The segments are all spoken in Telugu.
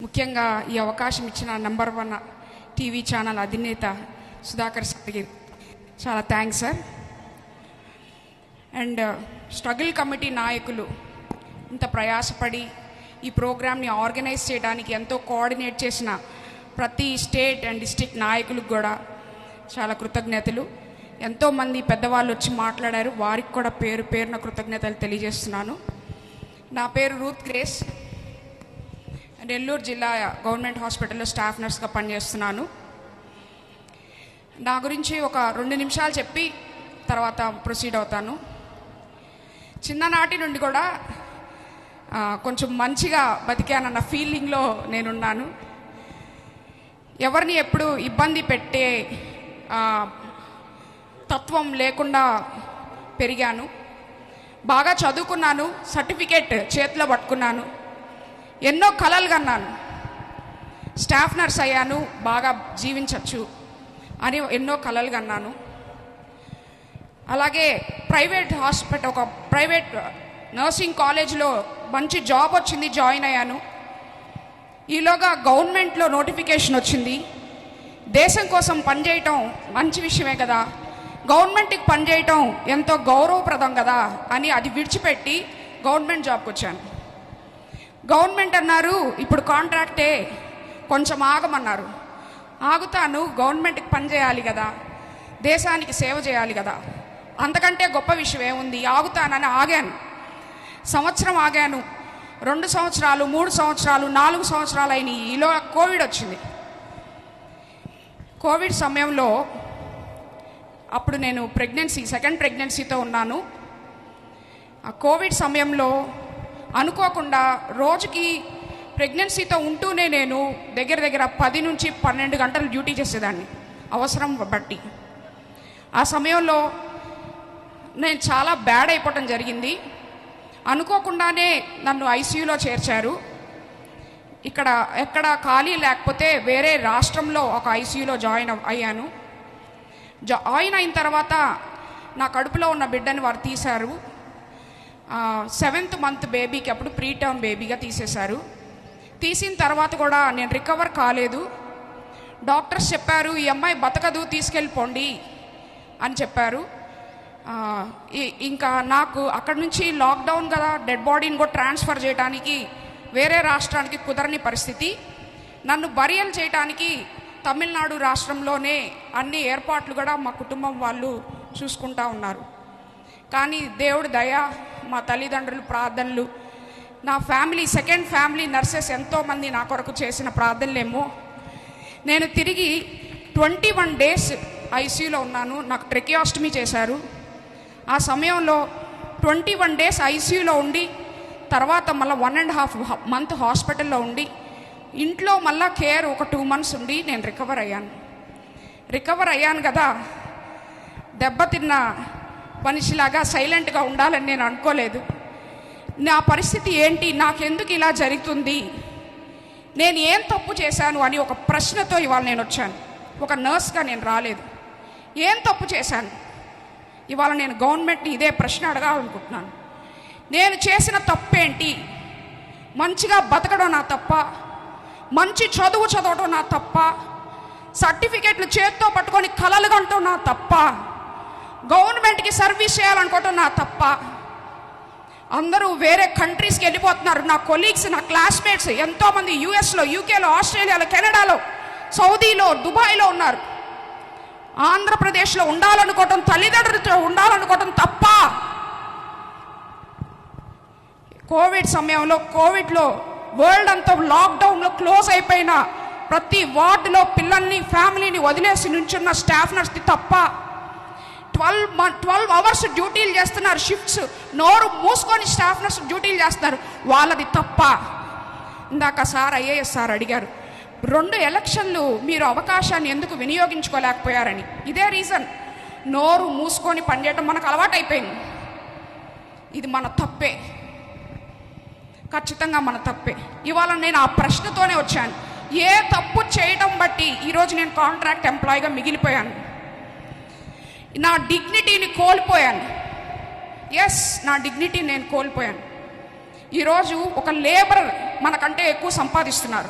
ముఖ్యంగా ఈ అవకాశం ఇచ్చిన నంబర్ 1 టీవీ ఛానల్ అధినేత సుధాకర్ సార్కి చాలా thanks sir. And struggle committee నాయకులు ఇంత ప్రయాసపడి ఈ ప్రోగ్రామ్ని ఆర్గనైజ్ చేయడానికి ఎంతో కోఆర్డినేట్ చేసిన ప్రతి స్టేట్ అండ్ డిస్ట్రిక్ట్ నాయకులకు కూడా చాలా కృతజ్ఞతలు. ఎంతోమంది పెద్దవాళ్ళు వచ్చి మాట్లాడారు, వారికి కూడా పేరు పేరున కృతజ్ఞతలు తెలియజేస్తున్నాను. నా పేరు రూత్ గ్రేస్, నెల్లూరు జిల్లా గవర్నమెంట్ హాస్పిటల్లో స్టాఫ్ నర్స్గా పనిచేస్తున్నాను. నా గురించి ఒక 2 నిమిషాలు చెప్పి తర్వాత ప్రొసీడ్ అవుతాను. చిన్ననాటి నుండి కూడా కొంచెం మంచిగా బతికానన్న ఫీలింగ్లో నేనున్నాను. ఎవరిని ఎప్పుడు ఇబ్బంది పెట్టే తత్వం లేకుండా పెరిగాను. బాగా చదువుకున్నాను, సర్టిఫికేట్ చేతిలో పట్టుకున్నాను, ఎన్నో కలలు కన్నాను. స్టాఫ్ నర్స్ అయ్యాను, బాగా జీవించవచ్చు అని ఎన్నో కలలు కన్నాను. అలాగే ఒక ప్రైవేట్ నర్సింగ్ కాలేజ్లో మంచి జాబ్ వచ్చింది, జాయిన్ అయ్యాను. ఈలోగా గవర్నమెంట్లో నోటిఫికేషన్ వచ్చింది. దేశం కోసం పనిచేయటం మంచి విషయమే కదా, గవర్నమెంట్కి పనిచేయటం ఎంతో గౌరవప్రదం కదా అని అది విడిచిపెట్టి గవర్నమెంట్ జాబ్కి వచ్చాను. గవర్నమెంట్ అన్నారు ఇప్పుడు కాంట్రాక్టే, కొంచెం ఆగమన్నారు. ఆగుతాను, గవర్నమెంట్కి పనిచేయాలి కదా, దేశానికి సేవ చేయాలి కదా, అంతకంటే గొప్ప విషయం ఏముంది, ఆగుతానని ఆగాను. సంవత్సరం ఆగాను, 2 సంవత్సరాలు, 3 సంవత్సరాలు, 4 సంవత్సరాలు అయినాయి. ఈలో కోవిడ్ వచ్చింది. కోవిడ్ సమయంలో అప్పుడు నేను సెకండ్ ప్రెగ్నెన్సీతో ఉన్నాను. ఆ కోవిడ్ సమయంలో అనుకోకుండా రోజుకి ప్రెగ్నెన్సీతో ఉంటూనే నేను దగ్గర 10 నుంచి 12 గంటలు డ్యూటీ చేసేదాన్ని అవసరం బట్టి. ఆ సమయంలో నేను చాలా బ్యాడ్ అయిపోవటం జరిగింది. అనుకోకుండానే నన్ను ఐసీయూలో చేర్చారు. ఎక్కడ ఖాళీ లేకపోతే వేరే రాష్ట్రంలో ఒక ఐసీయూలో జాయిన్ అయ్యాను. జాయిన్ అయిన తర్వాత నా కడుపులో ఉన్న బిడ్డని వారు తీశారు. 7th మంత్ బేబీకి అప్పుడు ప్రీటర్మ్ బేబీగా తీసేశారు. తీసిన తర్వాత కూడా నేను రికవర్ కాలేదు. డాక్టర్స్ చెప్పారు ఈ అమ్మాయి బతకదు, తీసుకెళ్ళిపోండి అని చెప్పారు. ఇంకా నాకు అక్కడి నుంచి లాక్డౌన్ కదా, డెడ్ బాడీని కూడా ట్రాన్స్ఫర్ చేయడానికి వేరే రాష్ట్రానికి కుదరని పరిస్థితి. నన్ను బరియల్ చేయడానికి తమిళనాడు రాష్ట్రంలోనే అన్ని ఏర్పాట్లు కూడా మా కుటుంబం వాళ్ళు చూసుకుంటా ఉన్నారు. కానీ దేవుడి దయ, మా తల్లిదండ్రులు ప్రార్థనలు, నా సెకండ్ ఫ్యామిలీ నర్సెస్ ఎంతోమంది నా కొరకు చేసిన ప్రార్థనలేమో నేను తిరిగి 21 డేస్ ఐసీయూలో ఉన్నాను. నాకు ట్రెకియాస్టమీ చేశారు. ఆ సమయంలో 21 డేస్ ఐసీయూలో ఉండి తర్వాత మళ్ళీ 1.5 మంత్ హాస్పిటల్లో ఉండి ఇంట్లో మళ్ళా కేర్ ఒక 2 మంత్స్ ఉండి నేను రికవర్ అయ్యాను కదా. దెబ్బతిన్న మనిషిలాగా సైలెంట్గా ఉండాలని నేను అనుకోలేదు. నా పరిస్థితి ఏంటి, నాకెందుకు ఇలా జరుగుతుంది, నేను ఏం తప్పు చేశాను అని ఒక ప్రశ్నతో ఇవాళ నేను వచ్చాను. ఒక నర్స్గా నేను రాలేదు. ఏం తప్పు చేశాను? ఇవాళ నేను గవర్నమెంట్ని ఇదే ప్రశ్న అడగాలనుకుంటున్నాను. నేను చేసిన తప్పేంటి? మంచిగా బతకడం నా తప్ప? మంచి చదువు చదవడం నా తప్ప? సర్టిఫికెట్లు చేత్తో పట్టుకొని కలలు కంటూ నా తప్ప? గవర్నమెంట్కి సర్వీస్ చేయాలనుకోవటం నా తప్ప? అందరూ వేరే కంట్రీస్కి వెళ్ళిపోతున్నారు. నా కొలీగ్స్, నా క్లాస్మేట్స్ ఎంతోమంది యూఎస్లో, యూకేలో, ఆస్ట్రేలియాలో, కెనడాలో, సౌదీలో, దుబాయ్లో ఉన్నారు. ఆంధ్రప్రదేశ్లో ఉండాలనుకోవటం, తల్లిదండ్రులతో ఉండాలనుకోవటం తప్ప? కోవిడ్ సమయంలో కోవిడ్లో వరల్డ్ అంతా లాక్డౌన్లో క్లోజ్ అయిపోయిన ప్రతి వార్డులో పిల్లల్ని, ఫ్యామిలీని వదిలేసి నుంచున్న స్టాఫ్ నర్స్ది తప్ప? 12 అవర్స్ డ్యూటీలు చేస్తున్నారు, షిఫ్ట్స్, నోరు మూసుకొని స్టాఫ్ నర్స్ డ్యూటీలు చేస్తున్నారు, వాళ్ళది తప్ప? ఇందాక ఐఏఎస్ సార్ అడిగారు 2 ఎలక్షన్లు మీరు అవకాశాన్ని ఎందుకు వినియోగించుకోలేకపోయారని. ఇదే రీజన్, నోరు మూసుకొని పనిచేయటం మనకు అలవాటైపోయింది. ఇది మన తప్పే, ఖచ్చితంగా మన తప్పే. ఇవాళ నేను ఆ ప్రశ్నతోనే వచ్చాను. ఏ తప్పు చేయడం బట్టి ఈరోజు నేను కాంట్రాక్ట్ ఎంప్లాయీగా మిగిలిపోయాను? నా డిగ్నిటీని కోల్పోయాను. నా డిగ్నిటీ నేను కోల్పోయాను. ఈరోజు ఒక లేబరర్ మనకంటే ఎక్కువ సంపాదిస్తున్నారు.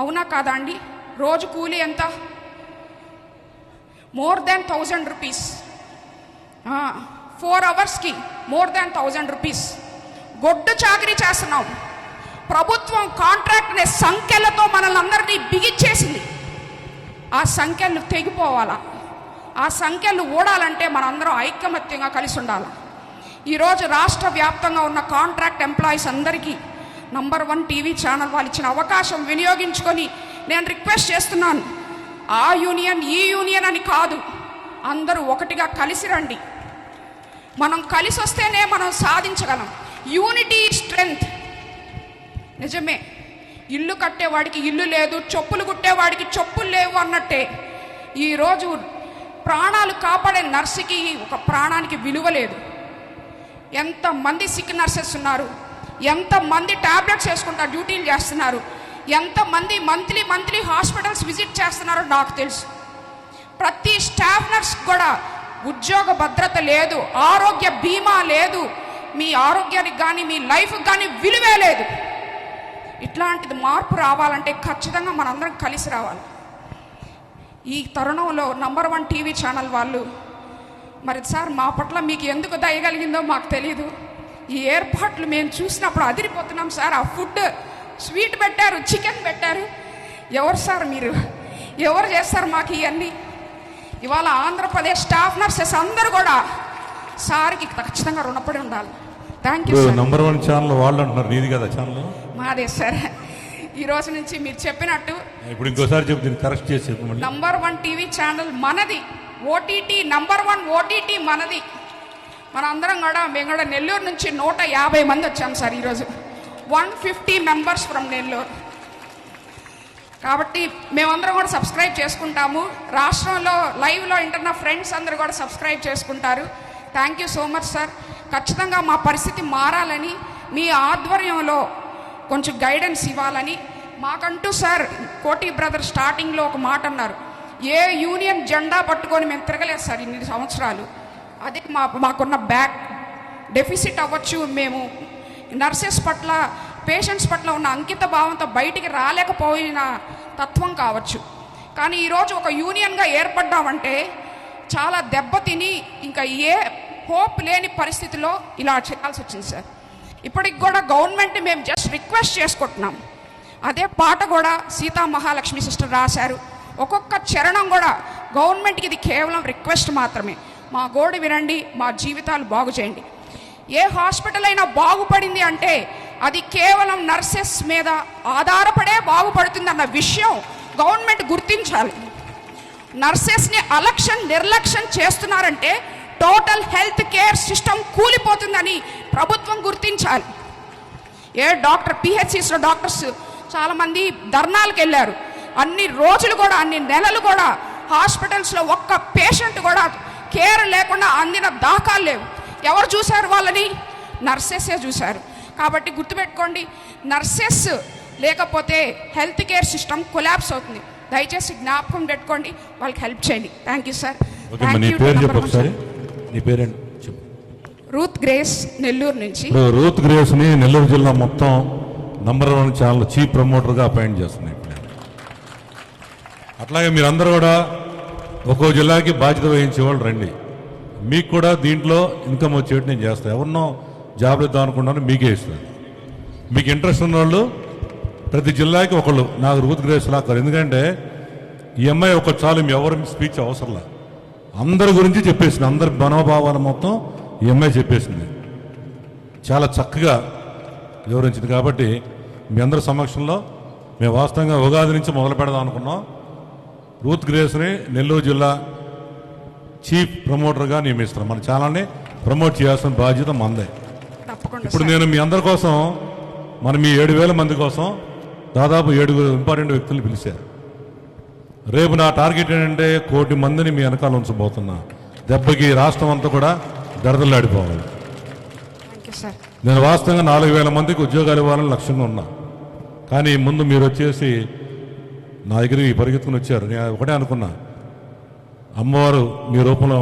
అవునా కాదా అండి? రోజు కూలీ ఎంత? More than 1000 rupees. 4 అవర్స్కి మోర్ దాన్ 1000 రూపీస్. గొడ్డు చాకరీ చేస్తున్నాం. ప్రభుత్వం కాంట్రాక్ట్ అనే సంఖ్యలతో మనల్ని అందరినీ బిగిచ్చేసింది. ఆ సంఖ్యలు తెగిపోవాలా? ఆ సంఖ్యలు ఊడాలంటే మనందరం ఐకమత్యంగా కలిసి ఉండాలి. ఈరోజు రాష్ట్ర వ్యాప్తంగా ఉన్న కాంట్రాక్ట్ ఎంప్లాయీస్ అందరికీ నంబర్ 1 టీవీ ఛానల్ వాళ్ళు ఇచ్చిన అవకాశం వినియోగించుకొని నేను రిక్వెస్ట్ చేస్తున్నాను. ఆ యూనియన్ ఈ యూనియన్ అని కాదు, అందరూ ఒకటిగా కలిసి రండి. మనం కలిసి వస్తేనే మనం సాధించగలం. Unity strength. నిజమే, ఇల్లు కట్టేవాడికి ఇల్లు లేదు, చెప్పులు కుట్టేవాడికి చెప్పులు లేవు అన్నట్టే ఈరోజు ప్రాణాలు కాపాడే నర్సుకి ఒక ప్రాణానికి విలువ లేదు. ఎంతమంది సిక్ నర్సెస్ ఉన్నారు, ఎంతమంది ట్యాబ్లెట్స్ వేసుకుంటారు, డ్యూటీలు చేస్తున్నారు, ఎంతమంది మంత్లీ హాస్పిటల్స్ విజిట్ చేస్తున్నారో నాకు తెలుసు. ప్రతి స్టాఫ్ నర్స్ కూడా ఉద్యోగ భద్రత లేదు, ఆరోగ్య బీమా లేదు, మీ ఆరోగ్యానికి కానీ మీ లైఫ్కి కానీ విలువే లేదు. ఇట్లాంటిది మార్పు రావాలంటే ఖచ్చితంగా మనందరం కలిసి రావాలి. ఈ తరుణంలో నంబర్ 1 టీవీ ఛానల్ వాళ్ళు మరి సార్ మా పట్ల మీకు ఎందుకు దయగలిగిందో మాకు తెలియదు. ఈ ఏర్పాట్లు మేము చూసినప్పుడు అదిరిపోతున్నాం సార్. ఆ ఫుడ్ స్వీట్ పెట్టారు, చికెన్ పెట్టారు. ఎవరు సార్ మీరు? ఎవరు చేస్తారు మాకు ఇవన్నీ? ఇవాళ ఆంధ్రప్రదేశ్ స్టాఫ్ నర్సెస్ అందరూ కూడా సార్కి ఖచ్చితంగా రుణపడి ఉండాలి. Thank you sir. Number 1 channel వాళ్ళు అంటున్నారు, నీది కదా ఛానల్? మాదే సార్. ఈ రోజు నుంచి మీరు చెప్పినట్టు ఇప్పుడు ఇంకోసారి చెప్పు, దీన్ని కరెక్ట్ చేసి చెప్పు. నంబర్ 1 టీవీ ఛానల్ మనది. ఓటీటీ నంబర్ 1 ఓటీటీ మనది. మన అందరం కూడా మేము కూడా నెల్లూరు నుంచి 150 మంది వచ్చాం సార్ ఈరోజు. 150 మెంబర్స్ ఫ్రమ్ నెల్లూరు. కాబట్టి మేమందరం కూడా సబ్స్క్రైబ్ చేసుకుంటాము. రాష్ట్రంలో లైవ్లో ఇంటర్న ఫ్రెండ్స్ అందరూ కూడా సబ్స్క్రైబ్ చేసుకుంటారు. Thank you so much sir. ఖచ్చితంగా మా పరిస్థితి మారాలని, మీ ఆధ్వర్యంలో కొంచెం గైడెన్స్ ఇవ్వాలని మాకంటూ సార్ కోటి బ్రదర్ స్టార్టింగ్లో ఒక మాట అన్నారు. ఏ యూనియన్ జెండా పట్టుకొని మేము తిరగలేదు సార్ ఇన్ని సంవత్సరాలు. అదే మాకున్న బ్యాక్ డెఫిసిట్ అవ్వచ్చు, మేము నర్సెస్ పట్ల పేషెంట్స్ పట్ల ఉన్న అంకిత భావంతో బయటికి రాలేకపోయిన తత్వం కావచ్చు. కానీ ఈరోజు ఒక యూనియన్గా ఏర్పడ్డామంటే చాలా దెబ్బతిని ఇంకా ఏ హోప్ లేని పరిస్థితిలో ఇలా చేయాల్సి వచ్చింది సార్. ఇప్పటికి కూడా గవర్నమెంట్ మేము జస్ట్ రిక్వెస్ట్ చేసుకుంటున్నాం. అదే పాట కూడా సీతా మహాలక్ష్మి సిస్టర్ రాశారు. ఒక్కొక్క చరణం కూడా గవర్నమెంట్కి ఇది కేవలం రిక్వెస్ట్ మాత్రమే. మా గోడు వినండి, మా జీవితాలు బాగు చేయండి. ఏ హాస్పిటల్ అయినా బాగుపడింది అంటే అది కేవలం నర్సెస్ మీద ఆధారపడే బాగుపడుతుంది అన్న విషయం గవర్నమెంట్ గుర్తించాలి. నర్సెస్ని నిర్లక్ష్యం చేస్తున్నారంటే టోటల్ హెల్త్ కేర్ సిస్టమ్ కూలిపోతుందని ప్రభుత్వం గుర్తించాలి. ఏ డాక్టర్ పిహెచ్సిస్లో డాక్టర్స్ చాలామంది ధర్నాలకు వెళ్ళారు. అన్ని రోజులు కూడా అన్ని నెలలు కూడా హాస్పిటల్స్లో ఒక్క పేషెంట్ కూడా కేర్ లేకుండా అందిన దాఖలు లేవు. ఎవరు చూశారు వాళ్ళని? నర్సెస్సే చూశారు. కాబట్టి గుర్తుపెట్టుకోండి, నర్సెస్ లేకపోతే హెల్త్ కేర్ సిస్టమ్ కొలాప్స్ అవుతుంది. దయచేసి జ్ఞాపకం పెట్టుకోండి, వాళ్ళకి హెల్ప్ చేయండి. Thank you sir. Ruth grace, Nellore నుంచి. రూత్ గ్రేస్ ని నెల్లూరు జిల్లా మొత్తం నంబర్ 1 ఛానల్ చీఫ్ ప్రమోటర్గా అపాయింట్ చేస్తున్నాయి. అట్లాగే మీరందరూ కూడా ఒక్కో జిల్లాకి బాధ్యత వహించే వాళ్ళు రండి. మీకు కూడా దీంట్లో ఇన్కమ్ వచ్చేట్టు నేను చేస్తాను. ఎవరినో జాబ్లు ఇద్దాం అనుకుంటాను, మీకే ఇస్తాను. మీకు ఇంట్రెస్ట్ ఉన్న వాళ్ళు ప్రతి జిల్లాకి ఒకళ్ళు నాకు రూత్ గ్రేస్ లాగా. ఎందుకంటే ఈ అమ్మాయి ఒక చాలు, ఎవరి స్పీచ్ అవసరంలా, అందరి గురించి చెప్పేసింది. అందరి మనోభావాలు మొత్తం ఈ అమ్మాయి చెప్పేసింది. చాలా చక్కగా వివరించింది. కాబట్టి మీ అందరి సమక్షంలో మేము వాస్తవంగా ఉగాది నుంచి మొదలు పెడదాం అనుకున్నాం. రూత్ గ్రేస్ని నెల్లూరు జిల్లా చీఫ్ ప్రమోటర్గా నియమిస్తున్నాం. మన ఛానల్ని ప్రమోట్ చేయాల్సిన బాధ్యత మందే. ఇప్పుడు నేను మీ అందరి కోసం, మీ 7,000 మంది కోసం దాదాపు 7 ఇంపార్టెంట్ వ్యక్తులు పిలిచారు. రేపు నా టార్గెట్ ఏంటంటే 1 కోటి మందిని మీ వెనకాల ఉంచబోతున్నా. దెబ్బకి రాష్ట్రం అంతా కూడా దరదలాడిపోవాలి. నేను వాస్తవంగా 4,000 మందికి ఉద్యోగాలు ఇవ్వాలని లక్ష్యంగా ఉన్నా. కానీ ముందు మీరు వచ్చేసి నా దగ్గర పరిగెత్తుకుని వచ్చారు. నేను ఒకటే అనుకున్నా, అమ్మవారు మీ రూపంలో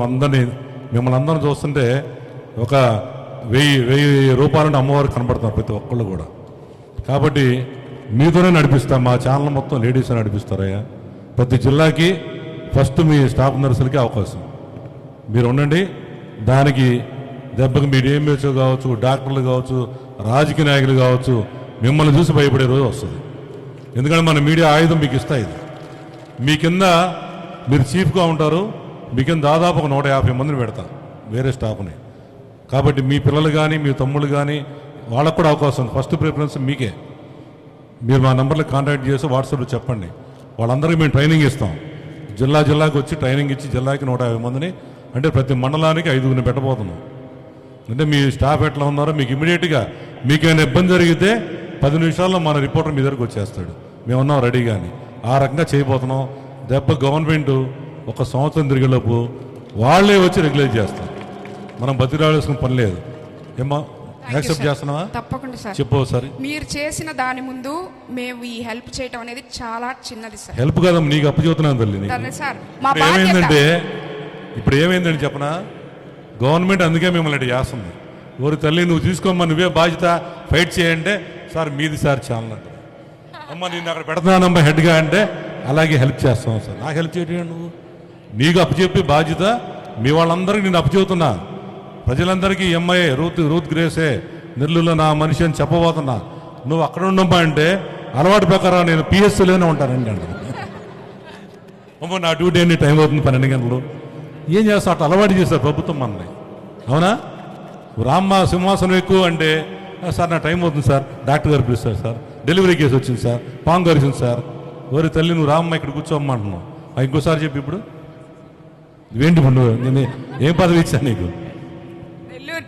మిమ్మల్ని అందరం చూస్తుంటే ఒక 1000 రూపాయలంటే అమ్మవారు కనబడుతున్నారు ప్రతి ఒక్కళ్ళు కూడా. కాబట్టి మీతోనే నడిపిస్తాం. మా ఛానల్ మొత్తం లేడీస్ నడిపిస్తారయ్యా. ప్రతి జిల్లాకి ఫస్ట్ మీ స్టాఫ్ నర్సులకి అవకాశం. మీరు ఉండండి. దానికి దెబ్బకి మీ డిఎంహెచ్ఓ కావచ్చు, డాక్టర్లు కావచ్చు, రాజకీయ నాయకులు కావచ్చు, మిమ్మల్ని చూసి భయపడే రోజు వస్తుంది. ఎందుకంటే మన మీడియా ఆయుధం మీకు ఇస్తాయి. ఇది మీ కింద మీరు చీఫ్గా ఉంటారు. మీ కింద దాదాపు ఒక 150 మందిని పెడతా వేరే స్టాఫ్ని. కాబట్టి మీ పిల్లలు కానీ మీ తమ్ముళ్ళు కానీ వాళ్ళకు కూడా అవకాశం ఉంది. ఫస్ట్ ప్రిఫరెన్స్ మీకే. మీరు మా నంబర్లకు కాంటాక్ట్ చేసి వాట్సాప్లో చెప్పండి. వాళ్ళందరికీ మేము ట్రైనింగ్ ఇస్తాం. జిల్లాకి వచ్చి ట్రైనింగ్ ఇచ్చి జిల్లాకి 150 మందిని, అంటే ప్రతి మండలానికి 5గురిని పెట్టబోతున్నాం. అంటే మీ స్టాఫ్ ఎట్లా ఉన్నారో మీకు ఇమీడియట్గా మీకైనా ఇబ్బంది జరిగితే 10 నిమిషాల్లో మన రిపోర్టర్ మీ దగ్గరకు వచ్చేస్తాడు. మేమున్నాం రెడీగా అని. ఆ రకంగా చేయబోతున్నాం. దెబ్బ గవర్నమెంట్ ఒక సంవత్సరం తిరిగేలోపు వాళ్ళే వచ్చి రెగ్యులేట్ చేస్తారు. మనం బతిరాల్సిన పని లేదు. ఏమా యాక్సెప్ట్ చేస్తున్నావా? తప్పకుండా సార్. చెప్పు సరే. మీరు చేసిన దాని ముందు మేము ఈ హెల్ప్ చేయటం అనేది చాలా చిన్నది సార్. హెల్ప్ కదా, నీకు అప్పు చెబుతున్నాను తల్లి. సరే సార్, మా ఇప్పుడు బాధ్యత. ఏమైందంటే చెప్పనా, గవర్నమెంట్ అందుకే మిమ్మల్ని ఇట్లా చేస్తుంది. ఊరి తల్లి నువ్వు తీసుకోమ్మా, నువ్వే బాధ్యత, ఫైట్ చేయంటే సార్ మీది సార్ ఛానల్ అంటే, అమ్మ నేను అక్కడ పెడతానమ్మా హెడ్గా అంటే అలాగే హెల్ప్ చేస్తాం సార్. నాకు హెల్ప్ చేయడం నువ్వు, నీకు అప్పచెప్పి బాధ్యత మీ వాళ్ళందరికీ నేను అప్పచెబుతున్నా. ప్రజలందరికీ ఎంఐ రూత్ గ్రేసే నెల్లూరులో నా మనిషి అని చెప్పబోతున్నా. నువ్వు అక్కడ ఉండమ్మా అంటే అలవాటు ప్రకారం నేను పిఎస్సీలోనే ఉంటానండి అంటే, అమ్మ నా డ్యూటీ అన్ని టైం అవుతుంది 12 గంటలు. ఏం చేస్తా, అట్లా అలవాటు చేస్తారు ప్రభుత్వం మనల్ని. అవునా? రామ్మ సింహాసనం ఎక్కువ అంటే సార్ నా టైం అవుతుంది సార్, డాక్టర్ గారు పిలుస్తారు సార్, డెలివరీ కేసు వచ్చింది సార్, పాంగ్ వచ్చింది సార్. ఎవరి తల్లి నువ్వు రామ్మ ఇక్కడ కూర్చోమ్మంటున్నావు. ఇంకోసారి చెప్పి ఇప్పుడు ఇవేంటి నువ్వు, నేను ఏం పదవి ఇచ్చాను నీకు?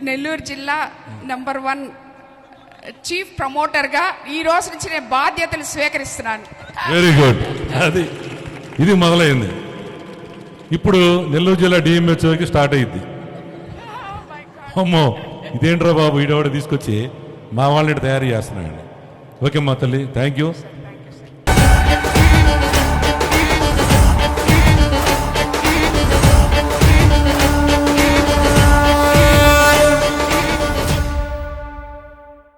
నెల్లూరు జిల్లా నంబర్ 1 చీఫ్ ప్రమోటర్గా ఈ రోజు నుంచి నేను బాధ్యతలు స్వీకరిస్తున్నాను. Very good. ఇది మొదలైంది. ఇప్పుడు నెల్లూరు జిల్లా డిఎంహెచ్ఓకి స్టార్ట్ అయ్యింది. అమ్మో ఇదేంట్రా బాబు, ఈడవాడ తీసుకొచ్చి మా వాళ్ళని తయారు చేస్తున్నాయండి. ఓకే మా తల్లి, థ్యాంక్ యూ.